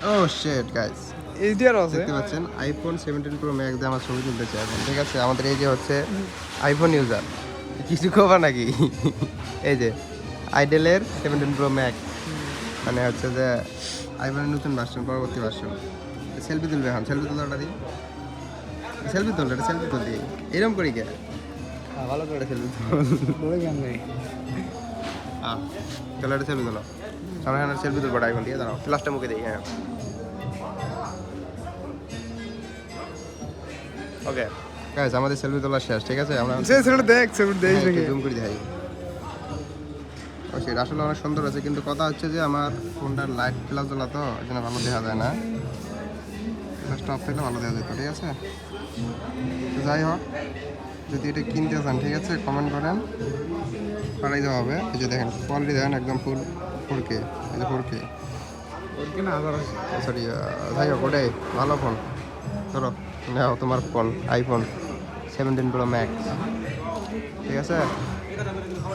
ও sheet guys, এইটার আছে দেখতে পাচ্ছেন আইফোন 17 প্রো ম্যাক্স দিয়ে আমার ছবি তুলতে চাই এখন, ঠিক আছে? আমাদের এই যে হচ্ছে আইফোন ইউজার, কিছু খবর নাকি? এই যে আইডেলের 17 প্রো ম্যাক্স, মানে হচ্ছে যে আইফোনের নতুন ভার্সন, পরবর্তী ভার্সন। সেলফি তুলবে এখন, সেলফি তুলাটা দিই, সেলফি তুল, এটা সেলফি তুল দিই, এরকম করি কে? ভালো করে সেলফি তুল, বলে কেন নেই চলো এটা সেলফি তুলো, আমরা এখানে সেলফি তুলবো আইফোন দিয়ে, দাঁড়াও ফ্লাশটা মুখে দিই। হ্যাঁ ওকে গাইস, আমাদের সেলফি তোলা শেষ, ঠিক আছে? আমরা সে সেটা দেখ সেটা দেখ দেখে জুম করে দেখাই। ও সেটা আসলে অনেক সুন্দর আছে, কিন্তু কথা হচ্ছে যে আমার ফোনটার লাইট ফ্লাশ জ্বলা তো, এই জন্য ভালো দেখা যায় না। ফ্লাশটা অফ থাকলে ভালো দেখা যেত, ঠিক আছে? তো যাই হোক, যদি এটা কিনতে চান, ঠিক আছে, কমেন্ট করেন, পাঠাই দেওয়া হবে। এই যে দেখেন কোয়ালিটি দেখেন, একদম ফুল 4K, এই যে 4K, ওর কিনা হাজার আছে সরি যাই হোক, ওটাই ভালো ফোন। ধরো নাও তোমার ফোন, আইফোন 17 প্রো ম্যাক্স, ঠিক আছে?